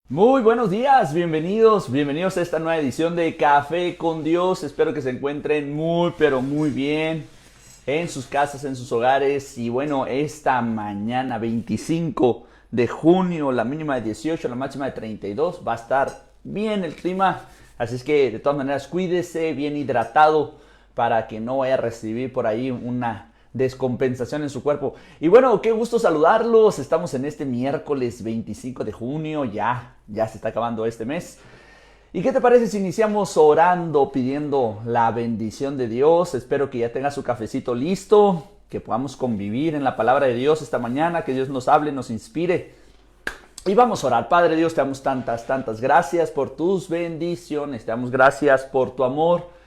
Muy buenos días, bienvenidos a esta nueva edición de Café con Dios. Espero que se encuentren muy, pero muy bien en sus casas, en sus hogares. Y bueno, esta mañana 25 de junio, la mínima de 18, la máxima de 32, va a estar bien el clima. Así es que de todas maneras cuídese, bien hidratado para que no vaya a recibir por ahí una descompensación en su cuerpo. Y bueno, qué gusto saludarlos. Estamos en este miércoles 25 de junio, ya se está acabando este mes. ¿Y qué te parece si iniciamos orando, pidiendo la bendición de Dios? Espero que ya tenga su cafecito listo, que podamos convivir en la palabra de Dios esta mañana, que Dios nos hable, nos inspire. Y vamos a orar. Padre Dios, te damos tantas gracias por tus bendiciones, te damos gracias por tu amor.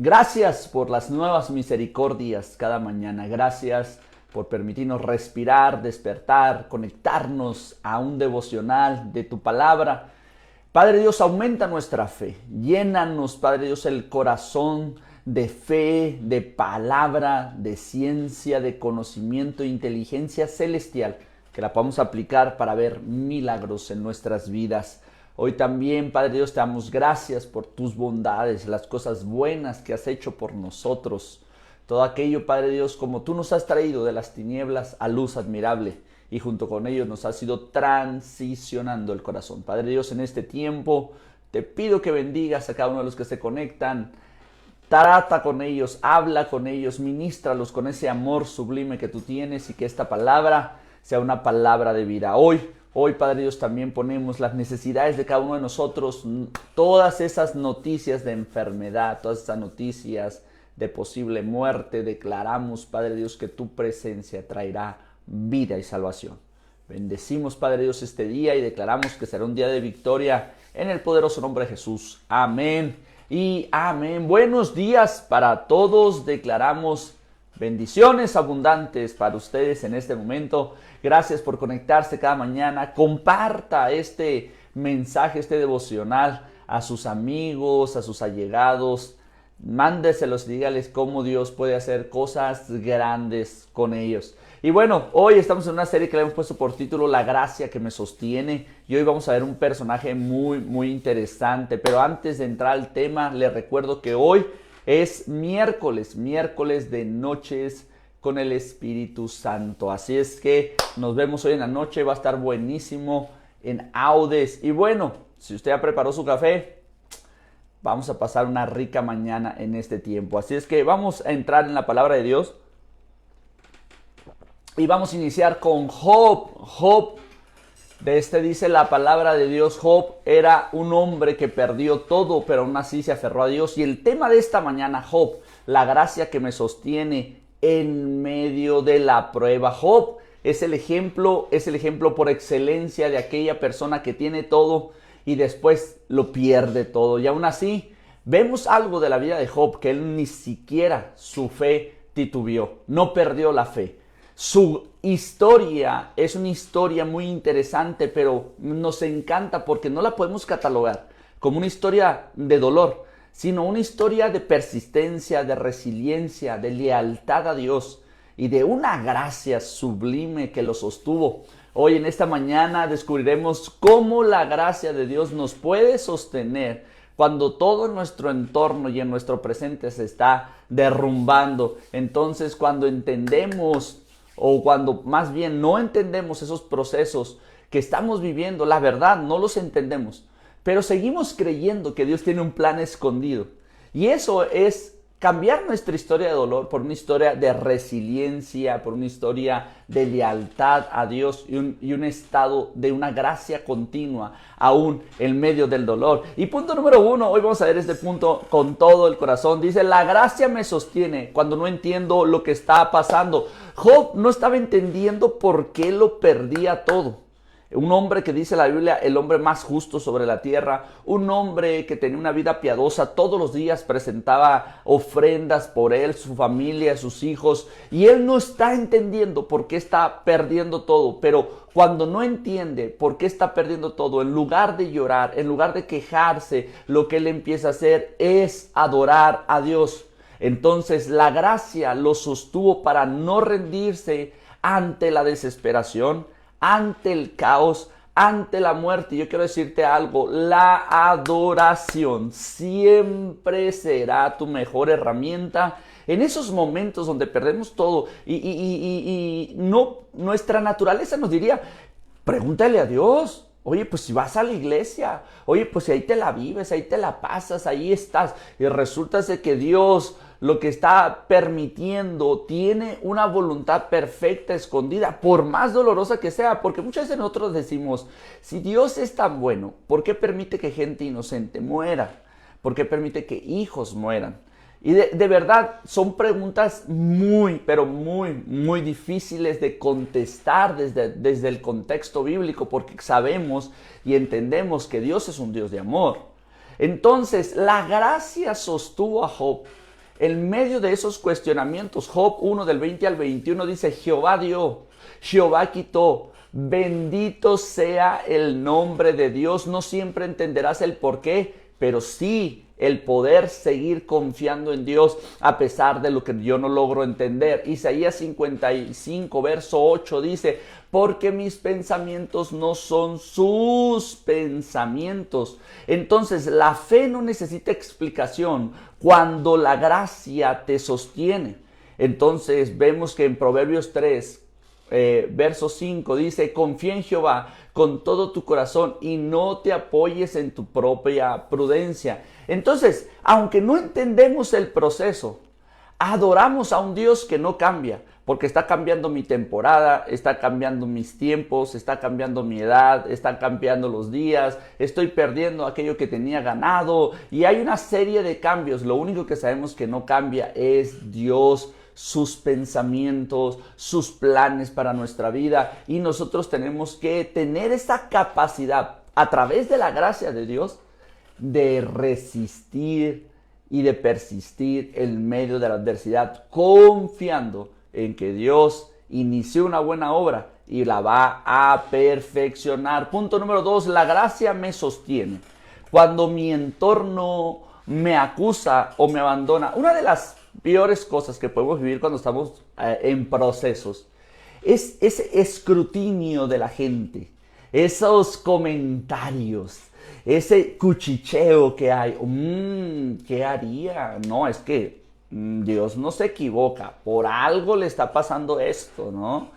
Gracias por las nuevas misericordias cada mañana. Gracias por permitirnos respirar, despertar, conectarnos a un devocional de tu palabra. Padre Dios, aumenta nuestra fe. Llénanos, Padre Dios, el corazón de fe, de palabra, de ciencia, de conocimiento, inteligencia celestial, que la podamos aplicar para ver milagros en nuestras vidas. Hoy también, Padre Dios, te damos gracias por tus bondades, las cosas buenas que has hecho por nosotros. Todo aquello, Padre Dios, como tú nos has traído de las tinieblas a luz admirable y junto con ellos nos has ido transicionando el corazón. Padre Dios, en este tiempo te pido que bendigas a cada uno de los que se conectan. Trata con ellos, habla con ellos, ministralos con ese amor sublime que tú tienes y que esta palabra sea una palabra de vida. Hoy, Padre Dios, también ponemos las necesidades de cada uno de nosotros, todas esas noticias de enfermedad, todas esas noticias de posible muerte. Declaramos, Padre Dios, que tu presencia traerá vida y salvación. Bendecimos, Padre Dios, este día y declaramos que será un día de victoria en el poderoso nombre de Jesús. Amén y amén. Buenos días para todos. Declaramos bendiciones abundantes para ustedes en este momento. Gracias por conectarse cada mañana. Comparta este mensaje, este devocional a sus amigos, a sus allegados. Mándeselos y dígales cómo Dios puede hacer cosas grandes con ellos. Y bueno, hoy estamos en una serie que le hemos puesto por título La gracia que me sostiene. Y hoy vamos a ver un personaje muy interesante. Pero antes de entrar al tema, les recuerdo que hoy es miércoles de noches con el Espíritu Santo. Así es que nos vemos hoy en la noche, va a estar buenísimo en Audes. Y bueno, si usted ya preparó su café, vamos a pasar una rica mañana en este tiempo. Así es que vamos a entrar en la palabra de Dios. Y vamos a iniciar con Job. De este dice la palabra de Dios: Job era un hombre que perdió todo, pero aún así se aferró a Dios. Y el tema de esta mañana, Job, la gracia que me sostiene en medio de la prueba. Job es el ejemplo por excelencia de aquella persona que tiene todo y después lo pierde todo. Y aún así, vemos algo de la vida de Job, que él ni siquiera su fe titubeó, no perdió la fe. Su historia es una historia muy interesante, pero nos encanta porque no la podemos catalogar como una historia de dolor, sino una historia de persistencia, de resiliencia, de lealtad a Dios y de una gracia sublime que lo sostuvo. Hoy en esta mañana descubriremos cómo la gracia de Dios nos puede sostener cuando todo en nuestro entorno y en nuestro presente se está derrumbando. Entonces, cuando entendemos, o cuando más bien no entendemos esos procesos que estamos viviendo, la verdad no los entendemos, pero seguimos creyendo que Dios tiene un plan escondido. Y eso es cambiar nuestra historia de dolor por una historia de resiliencia, por una historia de lealtad a Dios y un estado de una gracia continua, aún en medio del dolor. Y punto número 1, hoy vamos a ver este punto con todo el corazón. Dice: la gracia me sostiene cuando no entiendo lo que está pasando. Job no estaba entendiendo por qué lo perdía todo. Un hombre que dice la Biblia, el hombre más justo sobre la tierra, un hombre que tenía una vida piadosa, todos los días presentaba ofrendas por él, su familia, sus hijos, y él no está entendiendo por qué está perdiendo todo. Pero cuando no entiende por qué está perdiendo todo, en lugar de llorar, en lugar de quejarse, lo que él empieza a hacer es adorar a Dios. Entonces la gracia lo sostuvo para no rendirse ante la desesperación, ante el caos, ante la muerte. Yo quiero decirte algo, la adoración siempre será tu mejor herramienta en esos momentos donde perdemos todo y no, nuestra naturaleza nos diría, pregúntale a Dios. Oye, pues si vas a la iglesia, oye, pues si ahí te la vives, ahí te la pasas, ahí estás. Y resulta ser que Dios lo que está permitiendo tiene una voluntad perfecta escondida, por más dolorosa que sea, porque muchas veces nosotros decimos, si Dios es tan bueno, ¿por qué permite que gente inocente muera? ¿Por qué permite que hijos mueran? Y de verdad son preguntas muy, pero muy difíciles de contestar desde el contexto bíblico, porque sabemos y entendemos que Dios es un Dios de amor. Entonces, la gracia sostuvo a Job en medio de esos cuestionamientos. Job 1 del 20 al 21 dice, Jehová dio, Jehová quitó, bendito sea el nombre de Dios. No siempre entenderás el por qué, pero sí el poder seguir confiando en Dios a pesar de lo que yo no logro entender. Isaías 55, verso 8 dice, porque mis pensamientos no son sus pensamientos. Entonces, la fe no necesita explicación cuando la gracia te sostiene. Entonces, vemos que en Proverbios 3, verso 5 dice, confía en Jehová con todo tu corazón y no te apoyes en tu propia prudencia. Entonces, aunque no entendemos el proceso, adoramos a un Dios que no cambia, porque está cambiando mi temporada, está cambiando mis tiempos, está cambiando mi edad, están cambiando los días, estoy perdiendo aquello que tenía ganado y hay una serie de cambios. Lo único que sabemos que no cambia es Dios, sus pensamientos, sus planes para nuestra vida, y nosotros tenemos que tener esa capacidad a través de la gracia de Dios de resistir y de persistir en medio de la adversidad, confiando en que Dios inició una buena obra y la va a perfeccionar. Punto número 2, la gracia me sostiene. Cuando mi entorno me acusa o me abandona, una de las peores cosas que podemos vivir cuando estamos en procesos es ese escrutinio de la gente, esos comentarios, ese cuchicheo que hay. ¿Qué haría? No, es que Dios no se equivoca, por algo le está pasando esto, ¿no?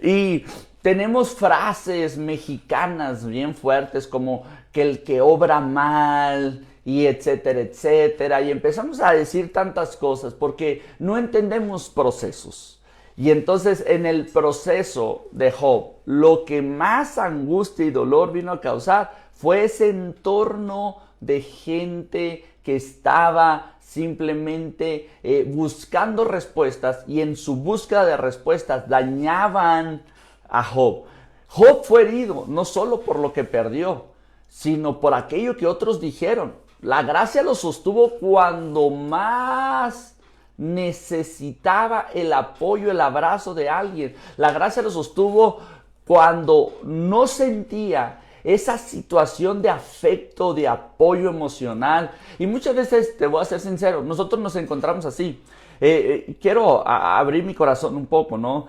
Y tenemos frases mexicanas bien fuertes como que el que obra mal y etcétera, etcétera, y empezamos a decir tantas cosas porque no entendemos procesos. Y entonces en el proceso de Job, lo que más angustia y dolor vino a causar fue ese entorno de gente que estaba simplemente buscando respuestas, y en su búsqueda de respuestas dañaban a Job. Job fue herido no solo por lo que perdió, sino por aquello que otros dijeron. La gracia lo sostuvo cuando más necesitaba el apoyo, el abrazo de alguien. La gracia lo sostuvo cuando no sentía esa situación de afecto, de apoyo emocional. Y muchas veces, te voy a ser sincero, nosotros nos encontramos así. Quiero abrir mi corazón un poco, ¿no?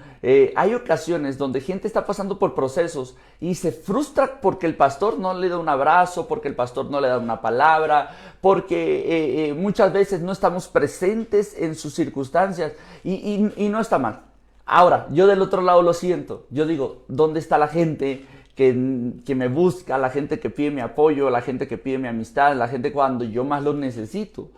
Hay ocasiones donde gente está pasando por procesos y se frustra porque el pastor no le da un abrazo, porque el pastor no le da una palabra, porque muchas veces no estamos presentes en sus circunstancias y no está mal. Ahora, yo del otro lado lo siento. Yo digo, ¿dónde está la gente que me busca, la gente que pide mi apoyo, la gente que pide mi amistad, la gente cuando yo más lo necesito?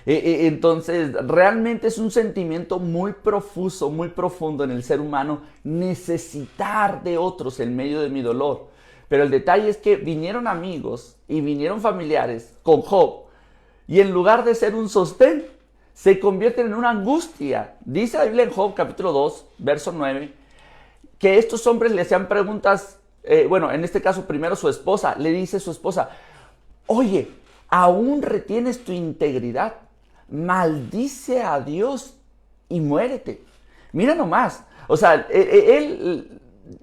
Entonces, realmente es un sentimiento muy profuso, muy profundo en el ser humano, necesitar de otros en medio de mi dolor. Pero el detalle es que vinieron amigos y vinieron familiares con Job, y en lugar de ser un sostén, se convierten en una angustia. Dice la Biblia en Job capítulo 2, verso 9, que estos hombres le hacían preguntas, en este caso primero su esposa, le dice a su esposa, oye, ¿aún retienes tu integridad? Maldice a Dios y muérete. Mira nomás, o sea,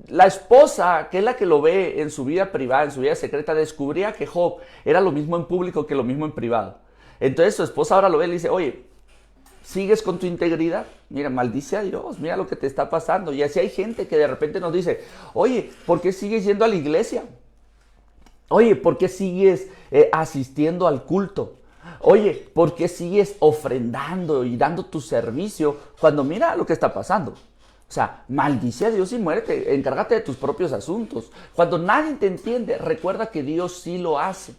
la esposa, que es la que lo ve en su vida privada, en su vida secreta, descubría que Job era lo mismo en público que lo mismo en privado. Entonces su esposa ahora lo ve y le dice, oye, ¿sigues con tu integridad? Mira, maldice a Dios, mira lo que te está pasando. Y así hay gente que de repente nos dice, oye, ¿por qué sigues yendo a la iglesia? Oye, ¿por qué sigues asistiendo al culto? Oye, ¿por qué sigues ofrendando y dando tu servicio cuando mira lo que está pasando? O sea, maldice a Dios y muérete, encárgate de tus propios asuntos. Cuando nadie te entiende, recuerda que Dios sí lo hace.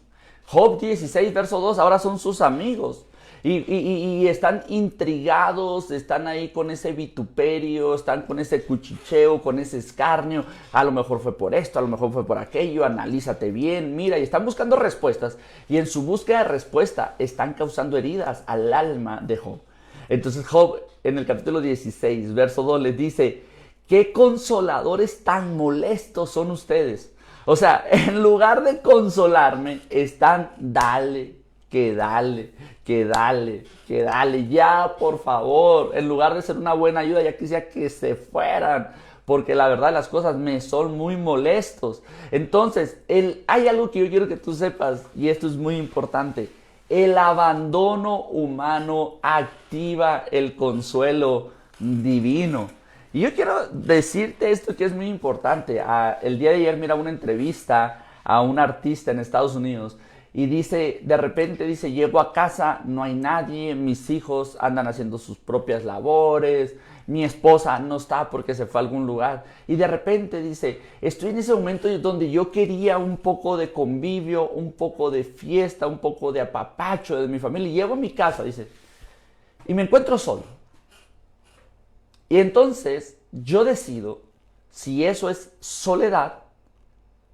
Job 16, verso 2, ahora son sus amigos. Y están intrigados, están ahí con ese vituperio, están con ese cuchicheo, con ese escarnio. A lo mejor fue por esto, a lo mejor fue por aquello, analízate bien, mira, y están buscando respuestas. Y en su búsqueda de respuesta están causando heridas al alma de Job. Entonces Job en el capítulo 16, verso 2 les dice, ¿qué consoladores tan molestos son ustedes? O sea, en lugar de consolarme, están dale, que dale, que dale, que dale, ya por favor, en lugar de ser una buena ayuda, ya quisiera que se fueran, porque la verdad las cosas me son muy molestos. Entonces, hay algo que yo quiero que tú sepas, y esto es muy importante. El abandono humano activa el consuelo divino. Y yo quiero decirte esto que es muy importante. El día de ayer miraba una entrevista a un artista en Estados Unidos y dice, de repente dice, llego a casa, no hay nadie, mis hijos andan haciendo sus propias labores, mi esposa no está porque se fue a algún lugar. Y de repente dice, estoy en ese momento donde yo quería un poco de convivio, un poco de fiesta, un poco de apapacho de mi familia. Y llego a mi casa, dice, y me encuentro solo. Y entonces yo decido si eso es soledad,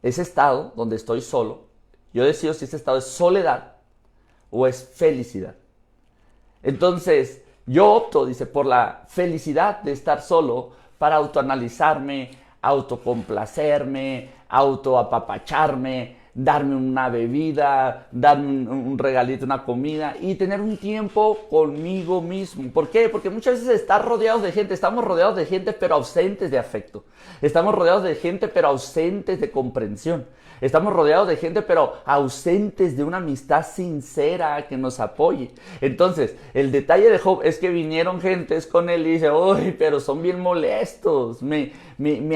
ese estado donde estoy solo, yo decido si ese estado es soledad o es felicidad. Entonces yo opto, dice, por la felicidad de estar solo para autoanalizarme, autocomplacerme, autoapapacharme, darme una bebida, darme un regalito, una comida y tener un tiempo conmigo mismo. ¿Por qué? Porque muchas veces estamos rodeados de gente pero ausentes de afecto. Estamos rodeados de gente pero ausentes de comprensión. Estamos rodeados de gente pero ausentes de una amistad sincera que nos apoye. Entonces, el detalle de Job es que vinieron gentes con él y dice, uy, pero son bien molestos, me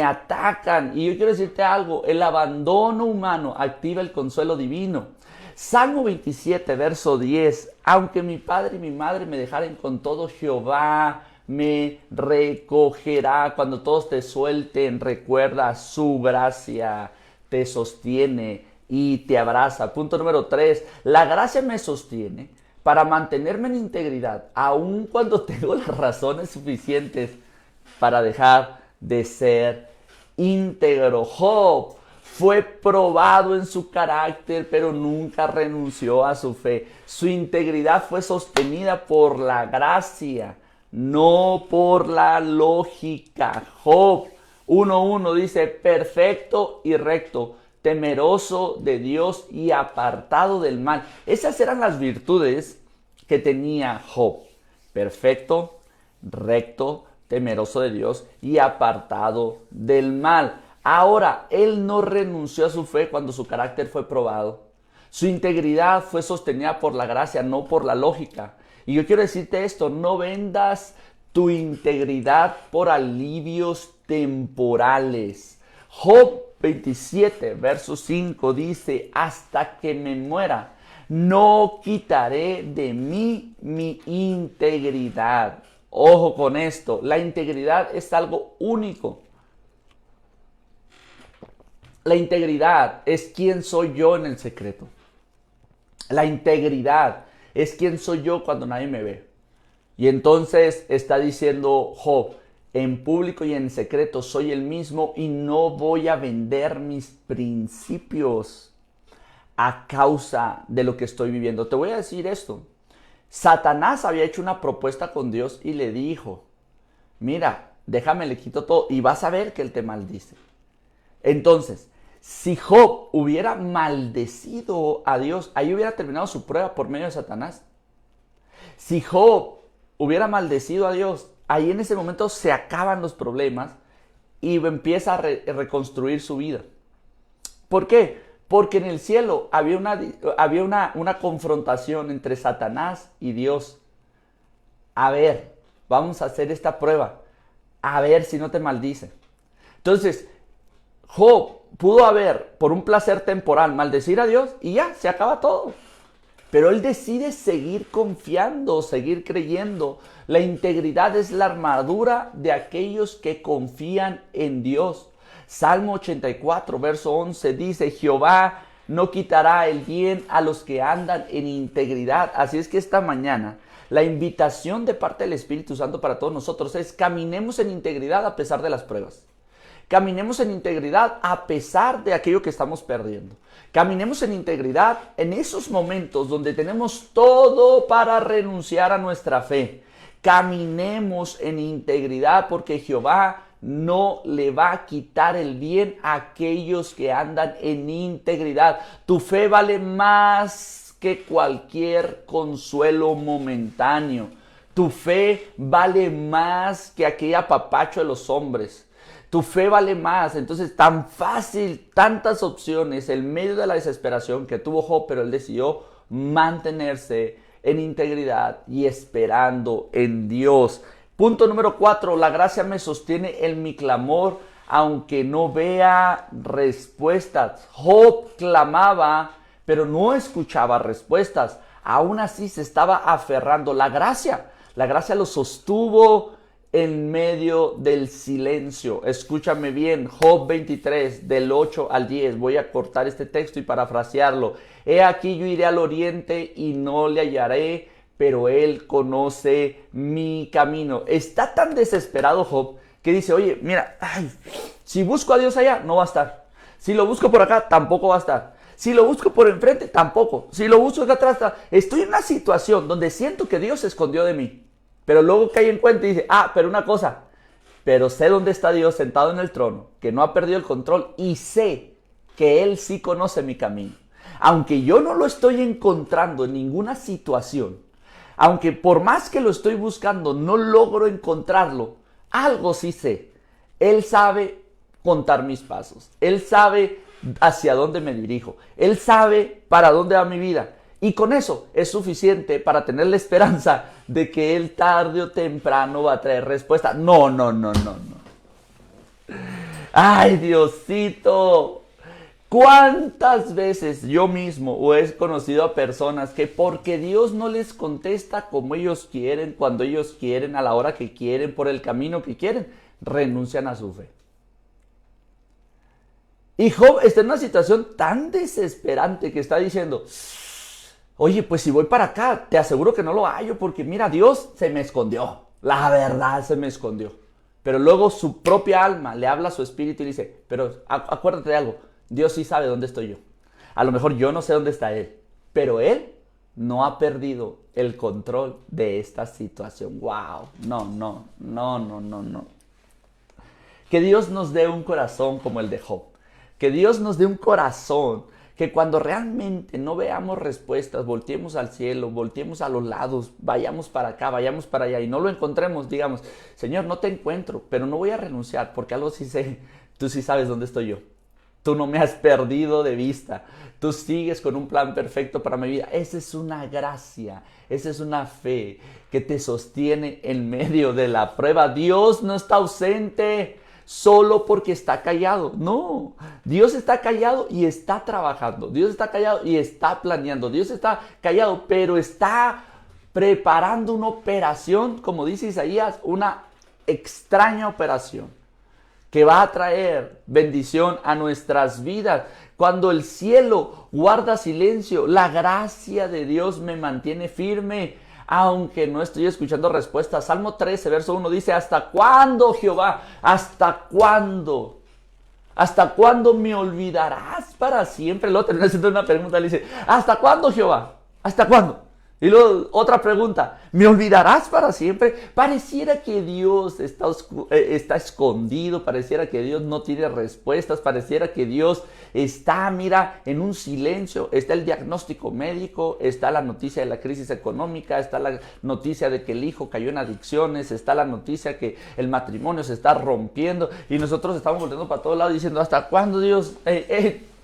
atacan. Y yo quiero decirte algo, el abandono humano activa el consuelo divino. Salmo 27, verso 10, aunque mi padre y mi madre me dejaren, con todo Jehová me recogerá. Cuando todos te suelten, recuerda su gracia te sostiene y te abraza. Punto número 3, la gracia me sostiene para mantenerme en integridad, aun cuando tengo las razones suficientes para dejar de ser íntegro. Job fue probado en su carácter, pero nunca renunció a su fe. Su integridad fue sostenida por la gracia, no por la lógica. Job 1:1 dice, perfecto y recto, temeroso de Dios y apartado del mal. Esas eran las virtudes que tenía Job. Perfecto, recto, temeroso de Dios y apartado del mal. Ahora, él no renunció a su fe cuando su carácter fue probado. Su integridad fue sostenida por la gracia, no por la lógica. Y yo quiero decirte esto, no vendas tu integridad por alivios temporales. Job 27, verso 5 dice, hasta que me muera, no quitaré de mí mi integridad. Ojo con esto, la integridad es algo único. La integridad es quién soy yo en el secreto. La integridad es quién soy yo cuando nadie me ve. Y entonces está diciendo Job, en público y en secreto soy el mismo y no voy a vender mis principios a causa de lo que estoy viviendo. Te voy a decir esto. Satanás había hecho una propuesta con Dios y le dijo, mira, déjame, le quito todo y vas a ver que él te maldice. Entonces, si Job hubiera maldecido a Dios, ahí hubiera terminado su prueba por medio de Satanás. Si Job hubiera maldecido a Dios, ahí en ese momento se acaban los problemas y empieza a reconstruir su vida. ¿Por qué? Porque en el cielo había una confrontación entre Satanás y Dios. A ver, vamos a hacer esta prueba. A ver si no te maldice. Entonces, Job pudo haber, por un placer temporal, maldecir a Dios y ya, se acaba todo. Pero él decide seguir confiando, seguir creyendo. La integridad es la armadura de aquellos que confían en Dios. Salmo 84, verso 11 dice, Jehová no quitará el bien a los que andan en integridad. Así es que esta mañana la invitación de parte del Espíritu Santo para todos nosotros es caminemos en integridad a pesar de las pruebas. Caminemos en integridad a pesar de aquello que estamos perdiendo. Caminemos en integridad en esos momentos donde tenemos todo para renunciar a nuestra fe. Caminemos en integridad porque Jehová no le va a quitar el bien a aquellos que andan en integridad. Tu fe vale más que cualquier consuelo momentáneo. Tu fe vale más que aquel apapacho de los hombres. Tu fe vale más. Entonces, tan fácil, tantas opciones en medio de la desesperación que tuvo Job, pero él decidió mantenerse en integridad y esperando en Dios. Punto número 4, la gracia me sostiene en mi clamor, aunque no vea respuestas. Job clamaba, pero no escuchaba respuestas. Aún así se estaba aferrando. La gracia lo sostuvo en medio del silencio. Escúchame bien, Job 23, del 8 al 10. Voy a cortar este texto y parafrasearlo. He aquí yo iré al oriente y no le hallaré, pero él conoce mi camino. Está tan desesperado Job que dice, oye, mira, si busco a Dios allá, no va a estar. Si lo busco por acá, tampoco va a estar. Si lo busco por enfrente, tampoco. Si lo busco acá atrás, estoy en una situación donde siento que Dios se escondió de mí. Pero luego cae en cuenta y dice, pero una cosa, pero sé dónde está Dios sentado en el trono, que no ha perdido el control y sé que Él sí conoce mi camino. Aunque yo no lo estoy encontrando en ninguna situación, aunque por más que lo estoy buscando no logro encontrarlo, algo sí sé. Él sabe contar mis pasos, Él sabe hacia dónde me dirijo, Él sabe para dónde va mi vida. Y con eso es suficiente para tener la esperanza de que Él tarde o temprano va a traer respuesta. No. Ay, Diosito. ¿Cuántas veces yo mismo he conocido a personas que porque Dios no les contesta como ellos quieren, cuando ellos quieren, a la hora que quieren, por el camino que quieren, renuncian a su fe? Y Job está en una situación tan desesperante que está diciendo, oye, pues si voy para acá, te aseguro que no lo hallo porque mira, Dios se me escondió. La verdad se me escondió. Pero luego su propia alma le habla a su espíritu y le dice, pero acuérdate de algo, Dios sí sabe dónde estoy yo. A lo mejor yo no sé dónde está Él, pero Él no ha perdido el control de esta situación. ¡Wow! No. Que Dios nos dé un corazón como el de Job. Que Dios nos dé un corazón que cuando realmente no veamos respuestas, volteemos al cielo, volteemos a los lados, vayamos para acá, vayamos para allá y no lo encontremos, digamos, Señor, no te encuentro, pero no voy a renunciar porque algo sí sé, tú sí sabes dónde estoy yo. Tú no me has perdido de vista, tú sigues con un plan perfecto para mi vida. Esa es una gracia, esa es una fe que te sostiene en medio de la prueba. Dios no está ausente solo porque está callado. No, Dios está callado y está trabajando. Dios está callado y está planeando. Dios está callado, pero está preparando una operación, como dice Isaías, una extraña operación que va a traer bendición a nuestras vidas. Cuando el cielo guarda silencio, la gracia de Dios me mantiene firme, aunque no estoy escuchando respuestas. Salmo 13, verso 1 dice, ¿hasta cuándo, Jehová? ¿Hasta cuándo? ¿Hasta cuándo me olvidarás para siempre? Luego termina haciendo una pregunta, le dice, ¿hasta cuándo, Jehová? ¿Hasta cuándo? Y luego otra pregunta, ¿me olvidarás para siempre? Pareciera que Dios está escondido, pareciera que Dios no tiene respuestas, pareciera que Dios está, mira, en un silencio. Está el diagnóstico médico, está la noticia de la crisis económica, está la noticia de que el hijo cayó en adicciones, está la noticia que el matrimonio se está rompiendo y nosotros estamos volviendo para todos lados diciendo, ¿hasta cuándo, Dios?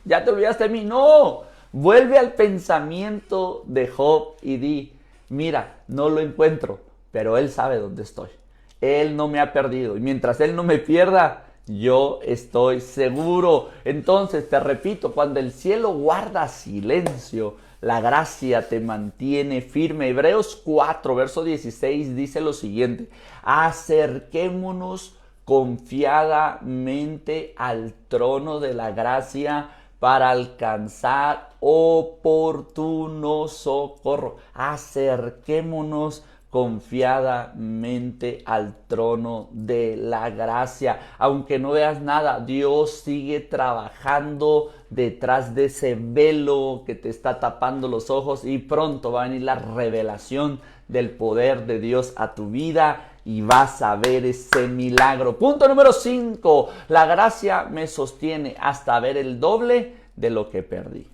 ¿Ya te olvidaste de mí? ¡No! Vuelve al pensamiento de Job y di, mira, no lo encuentro, pero Él sabe dónde estoy. Él no me ha perdido y mientras Él no me pierda, Yo estoy seguro. Entonces, te repito, cuando el cielo guarda silencio, la gracia te mantiene firme. Hebreos 4, verso 16 dice lo siguiente: acerquémonos confiadamente al trono de la gracia para alcanzar oportuno socorro. Acerquémonos confiadamente al trono de la gracia. Aunque no veas nada, Dios sigue trabajando detrás de ese velo que te está tapando los ojos, y pronto va a venir la revelación del poder de Dios a tu vida y vas a ver ese milagro. Punto número 5. La gracia me sostiene hasta ver el doble de lo que perdí.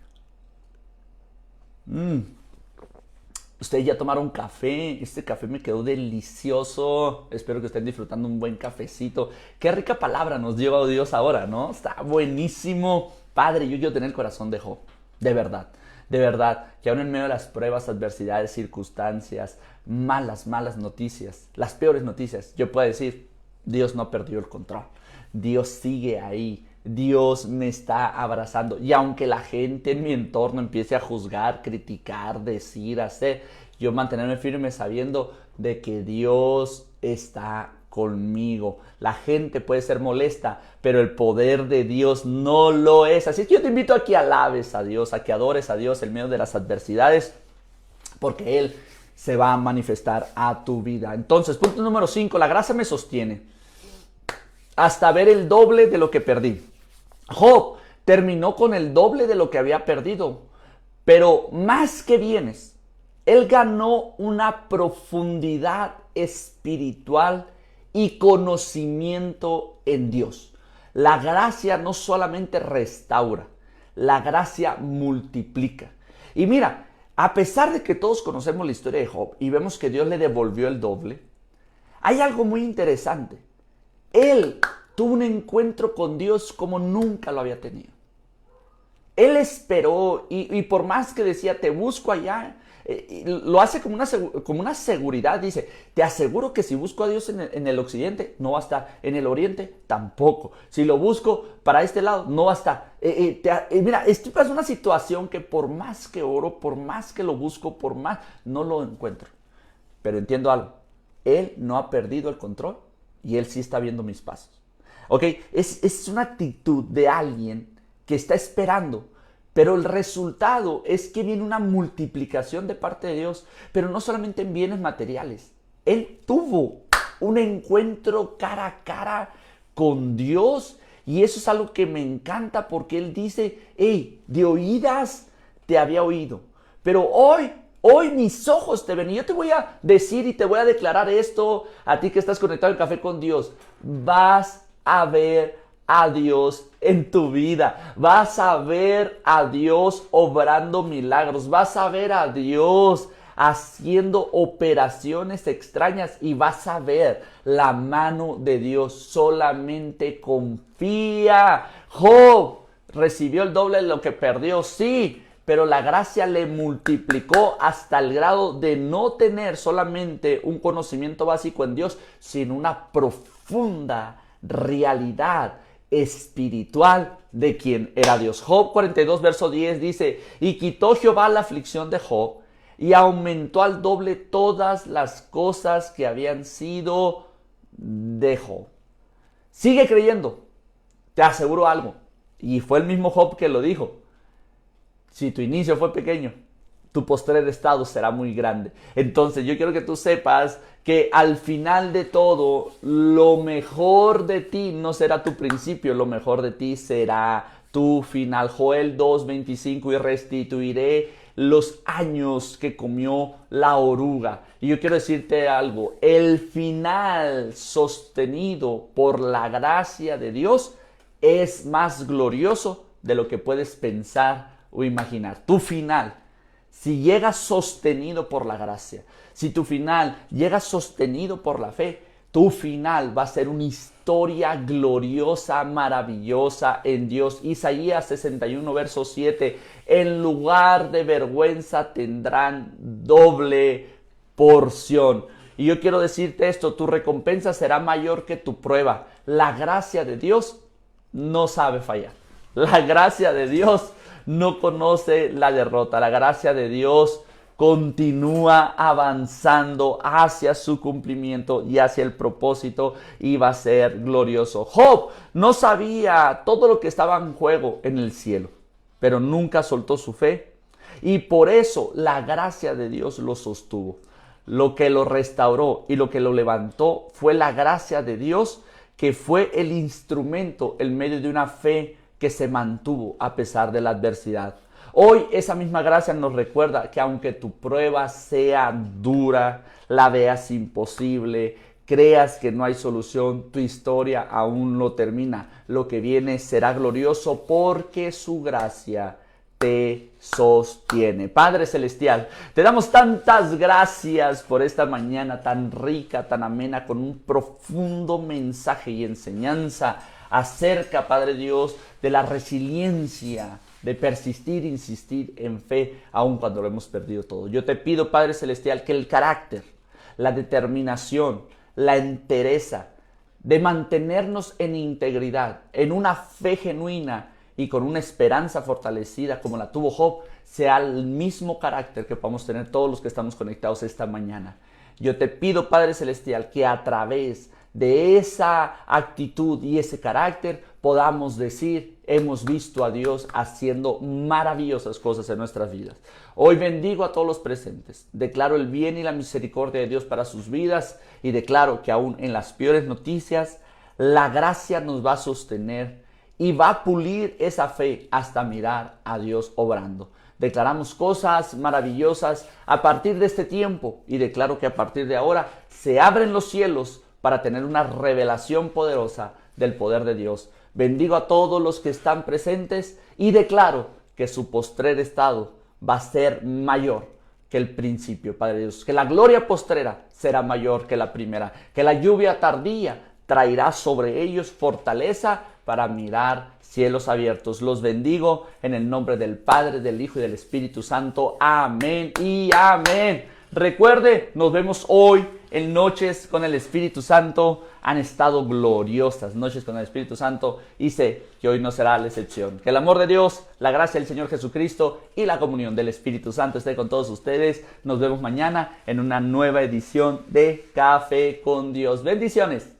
Ustedes ya tomaron café. Este café me quedó delicioso. Espero que estén disfrutando un buen cafecito. Qué rica palabra nos dio Dios ahora, ¿no? Está buenísimo. Padre, yo quiero tener el corazón de Job. De verdad. De verdad, que aún en medio de las pruebas, adversidades, circunstancias, malas noticias, las peores noticias, yo puedo decir, Dios no perdió el control. Dios sigue ahí. Dios me está abrazando. Y aunque la gente en mi entorno empiece a juzgar, criticar, decir, hacer, yo mantenerme firme sabiendo de que Dios está conmigo. La gente puede ser molesta, pero el poder de Dios no lo es. Así que yo te invito a que alabes a Dios, a que adores a Dios en medio de las adversidades, porque Él se va a manifestar a tu vida. Entonces, punto número 5, la gracia me sostiene hasta ver el doble de lo que perdí. Job terminó con el doble de lo que había perdido, pero más que bienes, él ganó una profundidad espiritual y conocimiento en Dios. La gracia no solamente restaura, la gracia multiplica. Y mira, a pesar de que todos conocemos la historia de Job y vemos que Dios le devolvió el doble, hay algo muy interesante. Él tuvo un encuentro con Dios como nunca lo había tenido. Él esperó y por más que decía, te busco allá, lo hace como una seguridad. Dice, te aseguro que si busco a Dios en el occidente, no va a estar. En el oriente, tampoco. Si lo busco para este lado, no va a estar. Mira, estoy pasando una situación que por más que oro, por más que lo busco, por más, no lo encuentro. Pero entiendo algo. Él no ha perdido el control y Él sí está viendo mis pasos. ¿Ok? Es una actitud de alguien que está esperando, pero el resultado es que viene una multiplicación de parte de Dios, pero no solamente en bienes materiales. Él tuvo un encuentro cara a cara con Dios, y eso es algo que me encanta, porque Él dice, hey, de oídas te había oído, pero hoy mis ojos te ven. Y yo te voy a decir y te voy a declarar esto a ti que estás conectado al Café con Dios. Vas a ver a Dios en tu vida. Vas a ver a Dios obrando milagros. Vas a ver a Dios haciendo operaciones extrañas y vas a ver la mano de Dios. Solamente confía. Job recibió el doble de lo que perdió, sí, pero la gracia le multiplicó hasta el grado de no tener solamente un conocimiento básico en Dios, sino una profunda realidad espiritual de quien era Dios. Job 42, verso 10 dice, y quitó Jehová la aflicción de Job, y aumentó al doble todas las cosas que habían sido de Job. Sigue creyendo, te aseguro algo, y fue el mismo Job que lo dijo. Si tu inicio fue pequeño, tu postrer estado será muy grande. Entonces yo quiero que tú sepas que al final de todo, lo mejor de ti no será tu principio, lo mejor de ti será tu final. Joel 2:25, y restituiré los años que comió la oruga. Y yo quiero decirte algo, el final sostenido por la gracia de Dios es más glorioso de lo que puedes pensar o imaginar. Tu final, si llega sostenido por la gracia, si tu final llega sostenido por la fe, tu final va a ser una historia gloriosa, maravillosa en Dios. Isaías 61, verso 7, en lugar de vergüenza tendrán doble porción. Y yo quiero decirte esto, tu recompensa será mayor que tu prueba. La gracia de Dios no sabe fallar. La gracia de Dios no conoce la derrota. La gracia de Dios continúa avanzando hacia su cumplimiento y hacia el propósito, y va a ser glorioso. Job no sabía todo lo que estaba en juego en el cielo, pero nunca soltó su fe, y por eso la gracia de Dios lo sostuvo. Lo que lo restauró y lo que lo levantó fue la gracia de Dios, que fue el instrumento en medio de una fe que se mantuvo a pesar de la adversidad. Hoy esa misma gracia nos recuerda que aunque tu prueba sea dura, la veas imposible, creas que no hay solución, tu historia aún no termina. Lo que viene será glorioso porque su gracia te sostiene. Padre Celestial, te damos tantas gracias por esta mañana tan rica, tan amena, con un profundo mensaje y enseñanza acerca, Padre Dios, de la resiliencia, de persistir, insistir en fe, aun cuando lo hemos perdido todo. Yo te pido, Padre Celestial, que el carácter, la determinación, la entereza de mantenernos en integridad, en una fe genuina y con una esperanza fortalecida como la tuvo Job, sea el mismo carácter que podamos tener todos los que estamos conectados esta mañana. Yo te pido, Padre Celestial, que a través de esa actitud y ese carácter podamos decir: hemos visto a Dios haciendo maravillosas cosas en nuestras vidas. Hoy bendigo a todos los presentes, declaro el bien y la misericordia de Dios para sus vidas, y declaro que aún en las peores noticias la gracia nos va a sostener y va a pulir esa fe hasta mirar a Dios obrando. Declaramos cosas maravillosas a partir de este tiempo, y declaro que a partir de ahora se abren los cielos para tener una revelación poderosa del poder de Dios. Bendigo a todos los que están presentes y declaro que su postrer estado va a ser mayor que el principio, Padre Dios. Que la gloria postrera será mayor que la primera. Que la lluvia tardía traerá sobre ellos fortaleza para mirar cielos abiertos. Los bendigo en el nombre del Padre, del Hijo y del Espíritu Santo. Amén y amén. Recuerde, nos vemos hoy en Noches con el Espíritu Santo. Han estado gloriosas Noches con el Espíritu Santo, y sé que hoy no será la excepción. Que el amor de Dios, la gracia del Señor Jesucristo y la comunión del Espíritu Santo esté con todos ustedes. Nos vemos mañana en una nueva edición de Café con Dios. Bendiciones.